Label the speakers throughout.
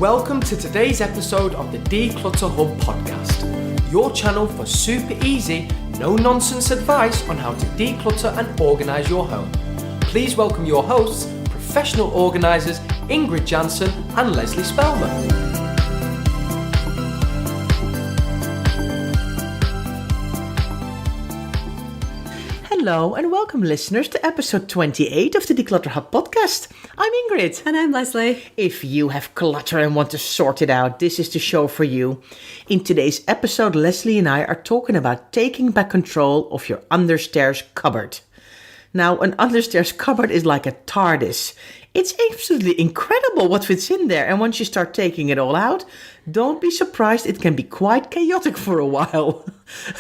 Speaker 1: Welcome to today's episode of the Declutter Hub podcast, your channel for super easy, no-nonsense advice on how to declutter and organise your home. Please welcome your hosts, professional organisers Ingrid Jansen and Lesley Spellman.
Speaker 2: Hello and welcome listeners to episode 28 of the Declutter Hub podcast. I'm Ingrid.
Speaker 3: And I'm Lesley.
Speaker 2: If you have clutter and want to sort it out, this is the show for you. In today's episode, Lesley and I are talking about taking back control of your understairs cupboard. Now, an understairs cupboard is like a tardis. It's absolutely incredible what fits in there. And once you start taking it all out, don't be surprised, it can be quite chaotic for a while.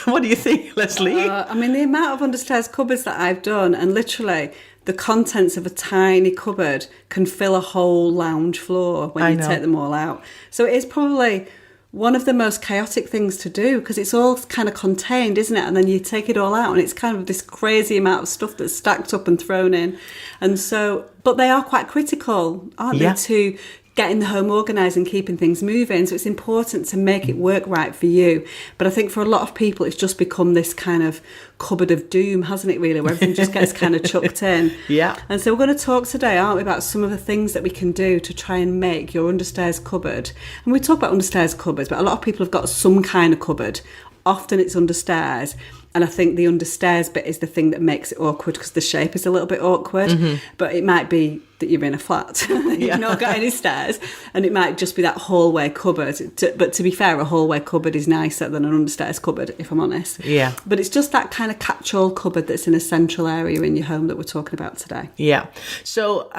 Speaker 2: What do you think, Lesley?
Speaker 3: The amount of understairs cupboards that I've done, and literally the contents of a tiny cupboard can fill a whole lounge floor when you take them all out. So it is probably one of the most chaotic things to do because it's all kind of contained, isn't it? And then you take it all out and it's kind of this crazy amount of stuff that's stacked up and thrown in. And so, but they are quite critical, aren't they, to getting the home organised and keeping things moving. So it's important to make it work right for you. But I think for a lot of people, it's just become this kind of cupboard of doom, hasn't it, really, where everything just gets kind of chucked in.
Speaker 2: Yeah.
Speaker 3: And so we're going to talk today, aren't we, about some of the things that we can do to try and make your understairs cupboard. And we talk about understairs cupboards, but a lot of people have got some kind of cupboard. Often it's understairs. And I think the understairs bit is the thing that makes it awkward because the shape is a little bit awkward. Mm-hmm. But it might be that you're in a flat, you've not got any stairs, and it might just be that hallway cupboard. But to be fair, a hallway cupboard is nicer than an understairs cupboard, if I'm honest.
Speaker 2: Yeah.
Speaker 3: But it's just that kind of catch-all cupboard that's in a central area in your home that we're talking about today.
Speaker 2: Yeah. So,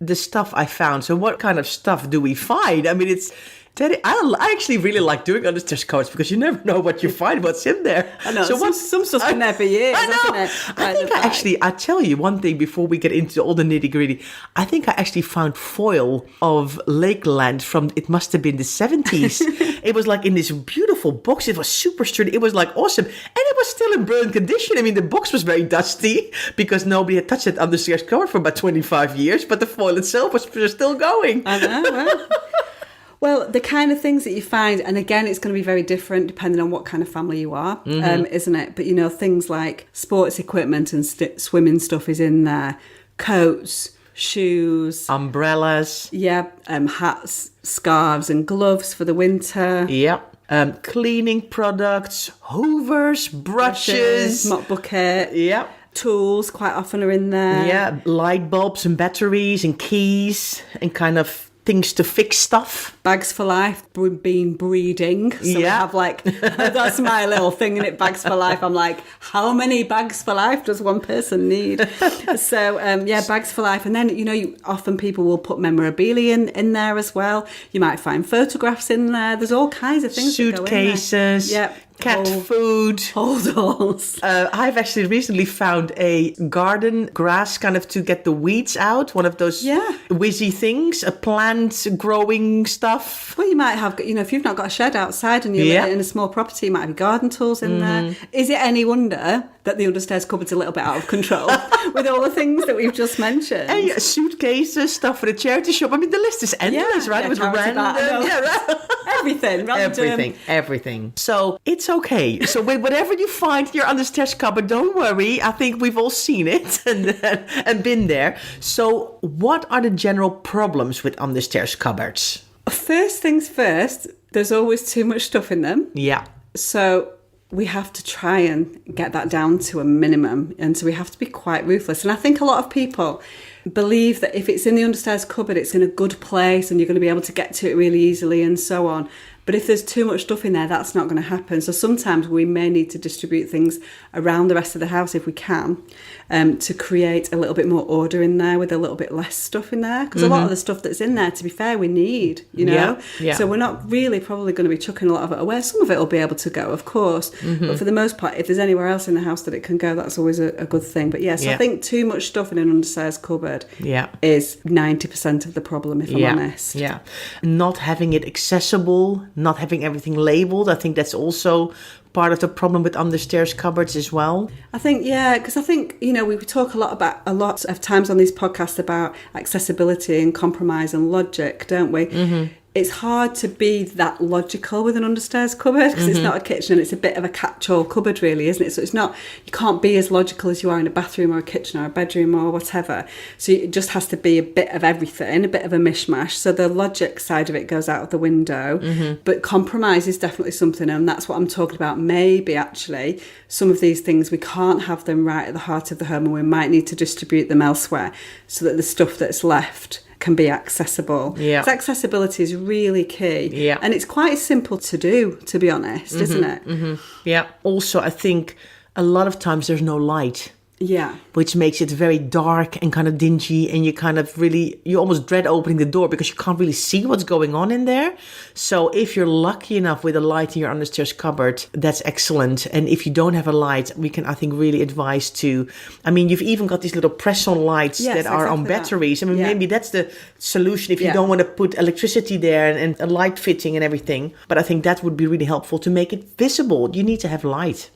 Speaker 2: the stuff I found. So what kind of stuff do we find? it's... I actually really like doing understairs cupboards because you never know what you find, what's in there.
Speaker 3: I know, so some stuff's been there for years, hasn't it?
Speaker 2: I tell you one thing before we get into all the nitty gritty. I think I actually found foil of Lakeland from, it must have been the 70s. It was like in this beautiful box. It was super sturdy. It was like awesome. And it was still in brilliant condition. The box was very dusty because nobody had touched that understairs cupboard for about 25 years, but the foil itself was still going.
Speaker 3: I know, well. Well, the kind of things that you find, and again, it's going to be very different depending on what kind of family you are, isn't it? But, things like sports equipment and swimming stuff is in there. Coats, shoes.
Speaker 2: Umbrellas.
Speaker 3: Yeah, hats, scarves and gloves for the winter.
Speaker 2: Yep. Cleaning products, hoovers, brushes.
Speaker 3: Mop bucket.
Speaker 2: Yep.
Speaker 3: Tools quite often are in there.
Speaker 2: Yeah, light bulbs and batteries and keys and kind of things to fix stuff.
Speaker 3: Bags for life, being breeding. So we have that's my little thing in it, bags for life. I'm like, how many bags for life does one person need? So, bags for life. And then, often people will put memorabilia in there as well. You might find photographs in there. There's all kinds of things that go in there.
Speaker 2: Suitcases.
Speaker 3: Yep.
Speaker 2: Cat food.
Speaker 3: Holdalls.
Speaker 2: I've actually recently found a garden grass kind of to get the weeds out. One of those whizzy things, a plant growing stuff.
Speaker 3: Well, you might have, if you've not got a shed outside and you're in a small property, you might have garden tools in there. Is it any wonder that the understairs cupboard's a little bit out of control with all the things that we've just mentioned?
Speaker 2: And suitcases, stuff for the charity shop. The list is endless, right? With random. Everything. So it's okay. So with whatever you find in your understairs cupboard, don't worry. I think we've all seen it and been there. So what are the general problems with understairs cupboards?
Speaker 3: First things first, there's always too much stuff in them.
Speaker 2: Yeah.
Speaker 3: So we have to try and get that down to a minimum. And so we have to be quite ruthless. And I think a lot of people believe that if it's in the understairs cupboard, it's in a good place and you're going to be able to get to it really easily and so on. But if there's too much stuff in there, that's not going to happen. So sometimes we may need to distribute things around the rest of the house if we can, to create a little bit more order in there with a little bit less stuff in there. Because a lot of the stuff that's in there, to be fair, we need,
Speaker 2: Yeah.
Speaker 3: So we're not really probably going to be chucking a lot of it away. Some of it will be able to go, of course. But for the most part, if there's anywhere else in the house that it can go, that's always a good thing. But I think too much stuff in an understairs cupboard is 90% of the problem, if I'm honest.
Speaker 2: Yeah. Not having it accessible, not having everything labeled. I think that's also part of the problem with understairs cupboards as well.
Speaker 3: I think, because I think, we talk a lot of times on these podcasts about accessibility and compromise and logic, don't we? it's hard to be that logical with an understairs cupboard because it's not a kitchen, it's a bit of a catch-all cupboard really, isn't it? So it's not, you can't be as logical as you are in a bathroom or a kitchen or a bedroom or whatever. So it just has to be a bit of everything, a bit of a mishmash. So the logic side of it goes out of the window, but compromise is definitely something, and that's what I'm talking about. Maybe actually some of these things, we can't have them right at the heart of the home, and we might need to distribute them elsewhere so that the stuff that's left can be accessible.
Speaker 2: Yeah.
Speaker 3: 'Cause accessibility is really key.
Speaker 2: Yeah.
Speaker 3: And it's quite simple to do, to be honest, isn't it?
Speaker 2: Yeah. Also, I think a lot of times there's no light.
Speaker 3: Yeah.
Speaker 2: Which makes it very dark and kind of dingy, and you almost dread opening the door because you can't really see what's going on in there. So if you're lucky enough with a light in your understairs cupboard, that's excellent. And if you don't have a light, we can, I think, really advise to, I mean, you've even got these little press-on lights that are on batteries. I mean, maybe that's the solution if you don't want to put electricity there and a light fitting and everything. But I think that would be really helpful to make it visible. You need to have light.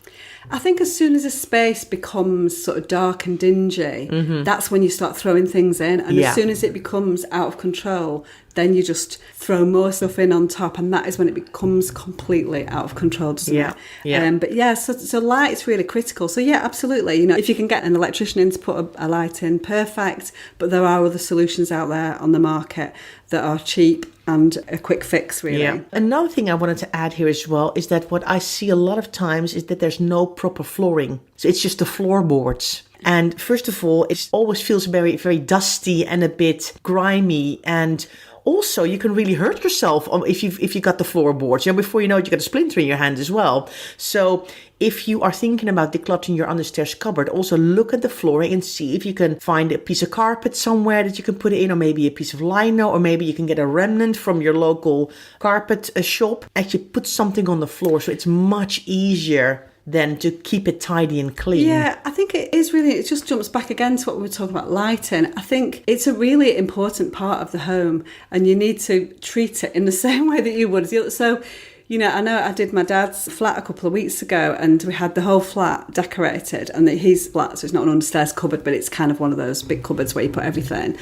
Speaker 3: I think as soon as a space becomes sort of dark and dingy, that's when you start throwing things in. And as soon as it becomes out of control, then you just throw more stuff in on top, and that is when it becomes completely out of control, doesn't it?
Speaker 2: Yeah.
Speaker 3: But yeah, so light's really critical. So yeah, absolutely. You know, if you can get an electrician in to put a light in, perfect. But there are other solutions out there on the market that are cheap and a quick fix, really.
Speaker 2: Yeah. Another thing I wanted to add here as well is that what I see a lot of times is that there's no proper flooring. So it's just the floorboards. And first of all, it always feels very, very dusty and a bit grimy, and also, you can really hurt yourself if you got the floorboards. You know, before you know it, you got a splinter in your hand as well. So if you are thinking about decluttering your understairs cupboard, also look at the flooring and see if you can find a piece of carpet somewhere that you can put it in, or maybe a piece of lino, or maybe you can get a remnant from your local carpet shop. Actually put something on the floor so it's much easier than to keep it tidy and clean.
Speaker 3: Yeah, I think it is really, it just jumps back again to what we were talking about, lighting. I think it's a really important part of the home, and you need to treat it in the same way that you would. So, you know I did my dad's flat a couple of weeks ago, and we had the whole flat decorated, and his flat, so it's not an understairs cupboard, but it's kind of one of those big cupboards where you put everything.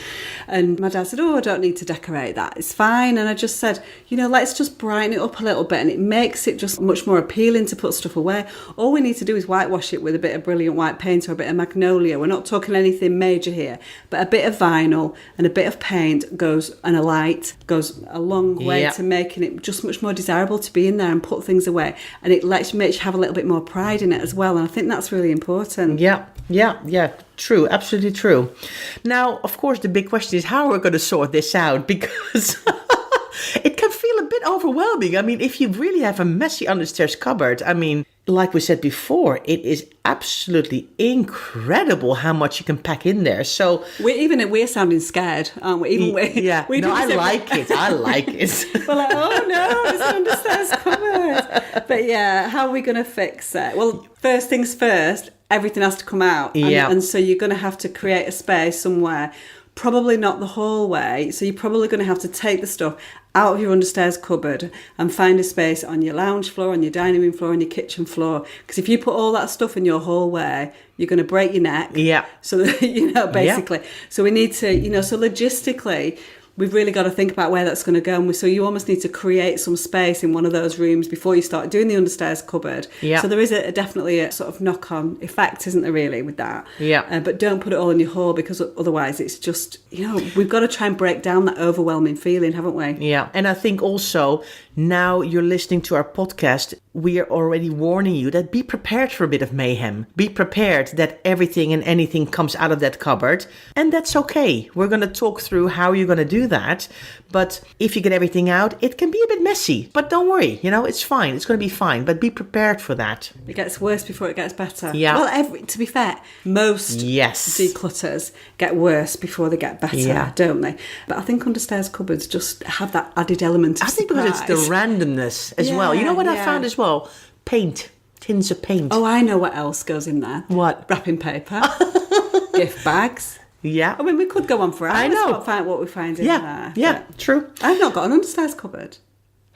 Speaker 3: And my dad said, I don't need to decorate that, it's fine. And I just said, let's just brighten it up a little bit, and it makes it just much more appealing to put stuff away. All we need to do is whitewash it with a bit of brilliant white paint or a bit of magnolia. We're not talking anything major here, but a bit of vinyl and a bit of paint and a light goes a long way to making it just much more desirable to be in there and put things away, and it makes you have a little bit more pride in it as well, and I think that's really important.
Speaker 2: Yeah, true, absolutely true. Now, of course, the big question is how we're going to sort this out, because it can feel a bit overwhelming. I mean, if you really have a messy understairs cupboard, I mean, like we said before, it is absolutely incredible how much you can pack in there. So we're sounding scared, aren't we? I like it.
Speaker 3: We're like, oh no, it's an understairs cupboard. But yeah, how are we going to fix it? Well, first things first, everything has to come out. And so you're going to have to create a space somewhere. Probably not the hallway, so you're probably going to have to take the stuff out of your understairs cupboard and find a space on your lounge floor, on your dining room floor, on your kitchen floor. Because if you put all that stuff in your hallway, you're going to break your neck.
Speaker 2: Yeah.
Speaker 3: So, basically. Yeah. So we need to, so logistically, we've really got to think about where that's going to go. And so you almost need to create some space in one of those rooms before you start doing the understairs cupboard.
Speaker 2: Yeah.
Speaker 3: So there is definitely a sort of knock-on effect, isn't there, really, with that?
Speaker 2: Yeah.
Speaker 3: But don't put it all in your hall, because otherwise it's just, we've got to try and break down that overwhelming feeling, haven't we?
Speaker 2: Yeah. And I think also now you're listening to our podcast, we are already warning you that be prepared for a bit of mayhem. Be prepared that everything and anything comes out of that cupboard. And that's okay. We're going to talk through how you're going to do that. But if you get everything out, it can be a bit messy. But don't worry, it's fine. It's going to be fine. But be prepared for that.
Speaker 3: It gets worse before it gets better.
Speaker 2: Yeah.
Speaker 3: Well, to be fair, most declutters get worse before they get better, don't they? But I think understairs cupboards just have that added element of surprise.
Speaker 2: Because it's the randomness as well. You know what I found as well? Paint. Tins of paint.
Speaker 3: Oh, I know what else goes in there.
Speaker 2: What?
Speaker 3: Wrapping paper. Gift bags. Yeah. I mean, we could go on for hours.
Speaker 2: I know.
Speaker 3: What we find in there.
Speaker 2: Yeah, true.
Speaker 3: I've not got an understairs cupboard.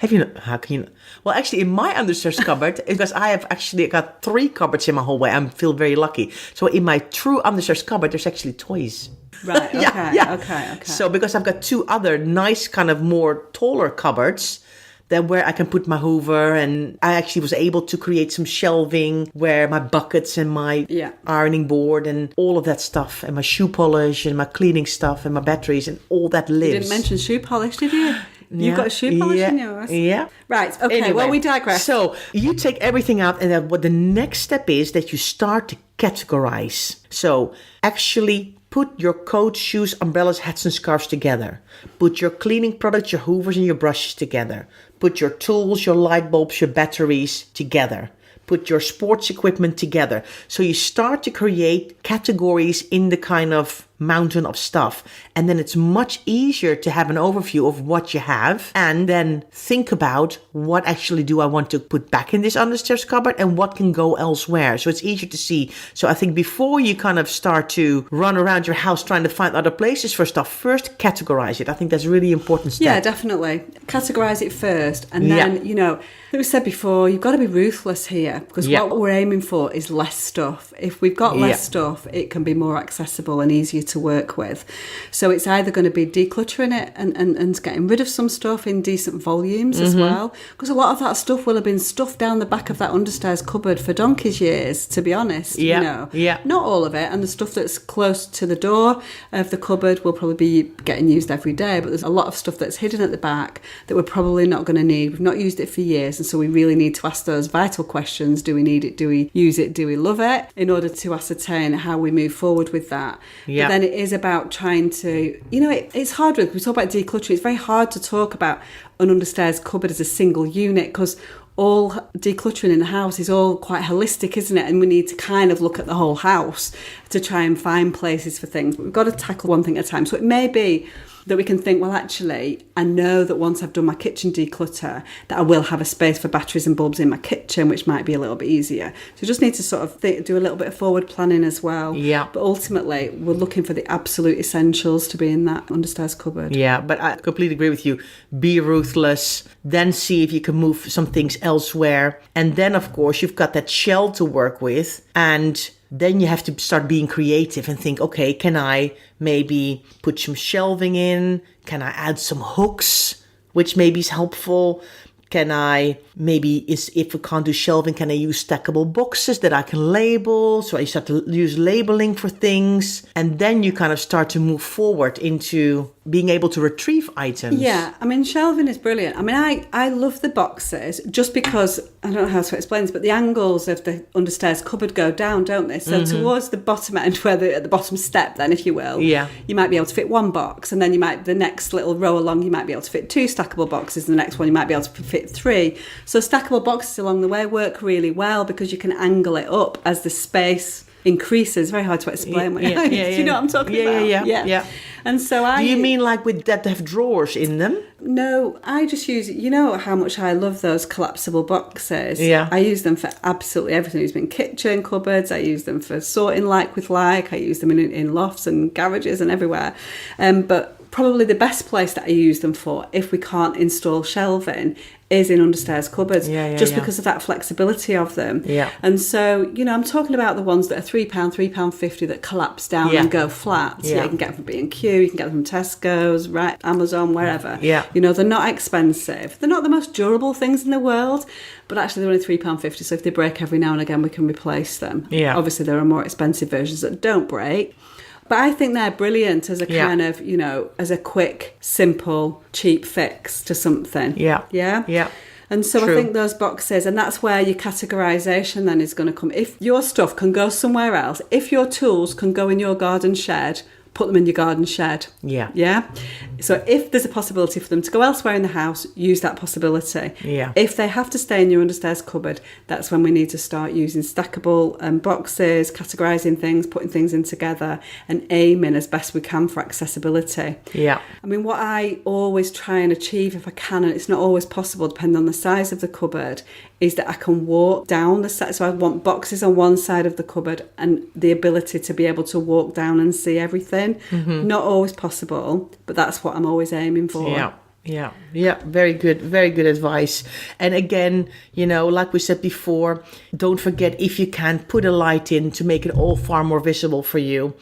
Speaker 2: Have you? How can you? Well, actually, in my understairs cupboard, because I have actually got 3 cupboards in my hallway, I feel very lucky. So in my true understairs cupboard, there's actually toys.
Speaker 3: Right. Okay. Okay.
Speaker 2: So because I've got 2 other nice kind of more taller cupboards, then where I can put my Hoover, and I actually was able to create some shelving where my buckets and my ironing board and all of that stuff, and my shoe polish and my cleaning stuff and my batteries and all that lives.
Speaker 3: You didn't mention shoe polish, did you? You've got a shoe polish in yours?
Speaker 2: Yeah.
Speaker 3: Right, okay,
Speaker 2: anyway,
Speaker 3: well, we digress.
Speaker 2: So you take everything out, and then what the next step is that you start to categorize. So actually put your coats, shoes, umbrellas, hats, and scarves together. Put your cleaning products, your hoovers, and your brushes together. Put your tools, your light bulbs, your batteries together. Put your sports equipment together. So you start to create categories in the kind of mountain of stuff. And then it's much easier to have an overview of what you have and then think about what actually do I want to put back in this understairs cupboard and what can go elsewhere. So it's easier to see. So I think before you kind of start to run around your house trying to find other places for stuff, first categorize it. I think that's a really important step.
Speaker 3: Yeah, definitely. Categorize it first. And then, you know, like we said before, you've got to be ruthless here because what we're aiming for is less stuff. If we've got less stuff, it can be more accessible and easier to work with. So it's either going to be decluttering it and getting rid of some stuff in decent volumes as well. Because a lot of that stuff will have been stuffed down the back of that understairs cupboard for donkey's years, to be honest. You know, not all of it. And the stuff that's close to the door of the cupboard will probably be getting used every day. But there's a lot of stuff that's hidden at the back that we're probably not going to need. We've not used it for years. And so we really need to ask those vital questions. Do we need it? Do we use it? Do we love it? In order to ascertain how we move forward with that. But then it is about trying to, you know, it's hard when we talk about decluttering. It's very hard to talk about an understairs cupboard as a single unit because all decluttering in the house is all quite holistic, isn't it? And we need to kind of look at the whole house to try and find places for things. But we've got to tackle one thing at a time. So it may be that we can think, well, actually, I know that once I've done my kitchen declutter, that I will have a space for batteries and bulbs in my kitchen, which might be a little bit easier. So we just need to sort of do a little bit of forward planning as well. Yeah. But ultimately, we're looking for the absolute essentials to be in that understairs cupboard.
Speaker 2: Yeah, but I completely agree with you. Be ruthless, then see if you can move some things elsewhere. And then, of course, you've got that shell to work with, and then you have to start being creative and think, okay, can I maybe put some shelving in? Can I add some hooks, which maybe is helpful? Can I maybe, if we can't do shelving, can I use stackable boxes that I can label? So I start to use labeling for things. And then you kind of start to move forward into being able to retrieve items.
Speaker 3: Yeah, I mean, shelving is brilliant. I mean, I love the boxes just because, I don't know how to explain this, but the angles of the understairs cupboard go down, don't they? So towards the bottom end, where at the bottom step then, if you will, you might be able to fit one box, and then the next little row along, you might be able to fit 2 stackable boxes, and the next one you might be able to fit 3. So stackable boxes along the way work really well because you can angle it up as the space increases. Very hard to explain. Do you know what I'm talking about?
Speaker 2: Yeah.
Speaker 3: And so
Speaker 2: do you mean like with that have drawers in them?
Speaker 3: No, I just use, you know how much I love those collapsible boxes.
Speaker 2: Yeah.
Speaker 3: I use them for absolutely everything. I use them in kitchen cupboards. I use them for sorting like with like. I use them in lofts and garages and everywhere. But probably the best place that I use them for, if we can't install shelving, is in understairs cupboards, because of that flexibility of them. Yeah. And so, you know, I'm talking about the ones that are £3, £3.50 that collapse down and go flat. So you can get them from B&Q, you can get them from Tesco's, right, Amazon, wherever. Yeah. You know, they're not expensive. They're not the most durable things in the world, but actually they're only £3.50. So if they break every now and again, we can replace them. Yeah. Obviously, there are more expensive versions that don't break. But I think they're brilliant as a kind of, you know, as a quick, simple, cheap fix to something. Yeah. Yeah? Yeah. And so I think those boxes, and that's where your categorisation then is going to come. If your stuff can go somewhere else, if your tools can go in your garden shed, put them in your garden shed. Yeah. Yeah? So if there's a possibility for them to go elsewhere in the house, use that possibility. Yeah. If they have to stay in your understairs cupboard, that's when we need to start using stackable boxes, categorising things, putting things in together, and aiming as best we can for accessibility. Yeah. I mean, what I always try and achieve if I can, and it's not always possible depending on the size of the cupboard, is that I can walk down the side. So I want boxes on one side of the cupboard and the ability to be able to walk down and see everything. Mm-hmm. Not always possible, but that's what I'm always aiming for. Yeah.
Speaker 2: Yeah, very good advice. And again, like we said before, don't forget, if you can, put a light in to make it all far more visible for you.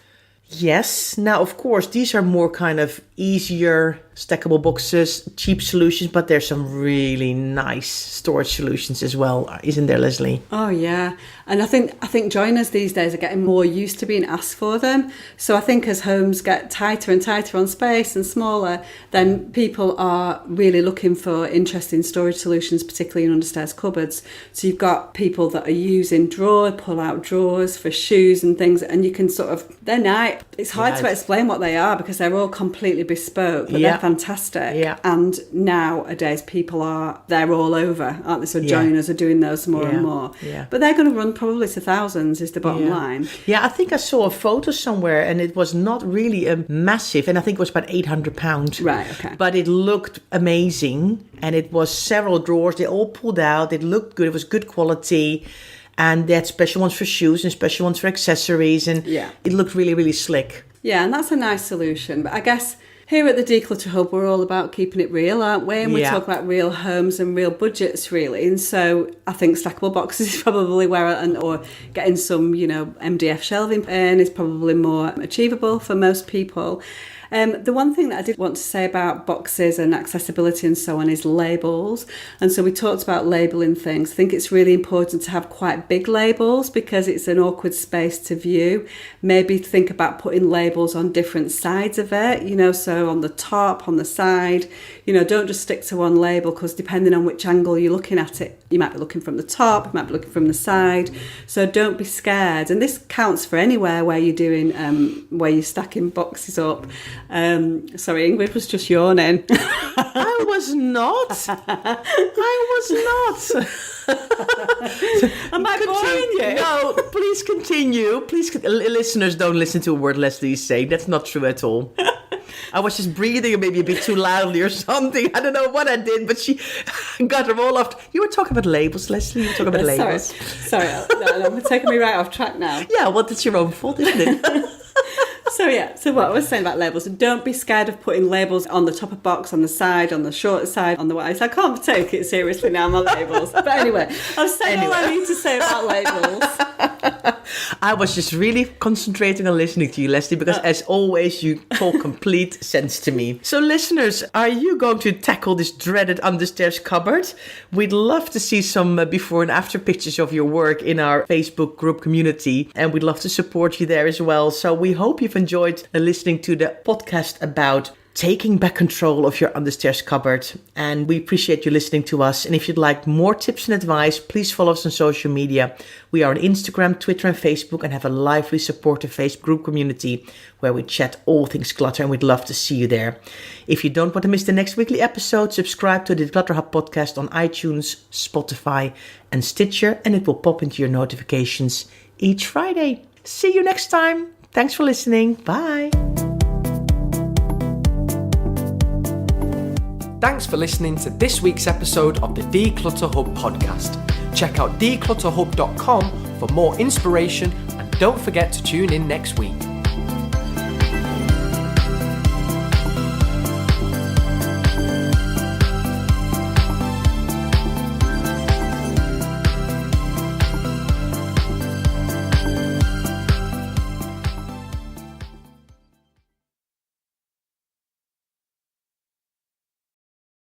Speaker 2: Yes, now of course, these are more kind of easier stackable boxes, cheap solutions, but there's some really nice storage solutions as well, isn't there, Lesley?
Speaker 3: Oh yeah, and I think joiners these days are getting more used to being asked for them. So I think as homes get tighter and tighter on space and smaller, then people are really looking for interesting storage solutions, particularly in understairs cupboards. So you've got people that are using pull-out drawers for shoes and things, and you can they're nice. It's hard to explain what they are because they're all completely bespoke, but they're fantastic.
Speaker 2: Yeah.
Speaker 3: And nowadays they're all over, aren't they? So joiners are doing those more and more.
Speaker 2: Yeah.
Speaker 3: But they're going to run probably to thousands is the bottom line.
Speaker 2: Yeah, I think I saw a photo somewhere and it was not really massive, and I think it was about £800.
Speaker 3: Right, okay.
Speaker 2: But it looked amazing, and it was several drawers. They all pulled out. It looked good. It was good quality. And they had special ones for shoes and special ones for accessories. And it looked really, really slick.
Speaker 3: Yeah, and that's a nice solution. But I guess here at the Declutter Hub, we're all about keeping it real, aren't we? And we talk about real homes and real budgets, really. And so I think stackable boxes is probably or getting some, MDF shelving in is probably more achievable for most people. The one thing that I did want to say about boxes and accessibility and so on is labels. And so we talked about labelling things. I think it's really important to have quite big labels because it's an awkward space to view. Maybe think about putting labels on different sides of it, so on the top, on the side. Don't just stick to one label because depending on which angle you're looking at it, you might be looking from the top, you might be looking from the side. So don't be scared. And this counts for anywhere where you're doing, where you're stacking boxes up. Sorry, Ingrid was just yawning.
Speaker 2: I was not.
Speaker 3: Am I boring you?
Speaker 2: No, please continue. Listeners, don't listen to a word Lesley is saying. That's not true at all. I was just breathing maybe a bit too loudly or something. I don't know what I did, but she got them all off. You were talking about labels, Lesley. You were talking about labels.
Speaker 3: Sorry. No, taking me right off track now.
Speaker 2: Yeah, well, that's your own fault, isn't it?
Speaker 3: So what I was saying about labels, don't be scared of putting labels on the top of box, on the side, on the short side, on the wide side. I can't take it seriously now, my labels. But anyway, I've said all I need to say about labels.
Speaker 2: I was just really concentrating on listening to you, Lesley, because as always, you talk complete sense to me. So listeners, are you going to tackle this dreaded understairs cupboard? We'd love to see some before and after pictures of your work in our Facebook group community, and we'd love to support you there as well. So we hope you've enjoyed listening to the podcast about taking back control of your understairs cupboard. And we appreciate you listening to us. And if you'd like more tips and advice, please follow us on social media. We are on Instagram, Twitter and Facebook, and have a lively, supportive Facebook group community where we chat all things clutter, and we'd love to see you there. If you don't want to miss the next weekly episode, subscribe to the Declutter Hub podcast on iTunes, Spotify and Stitcher, and it will pop into your notifications each Friday. See you next time. Thanks for listening. Bye.
Speaker 1: Thanks for listening to this week's episode of the Declutter Hub podcast. Check out declutterhub.com for more inspiration, and don't forget to tune in next week.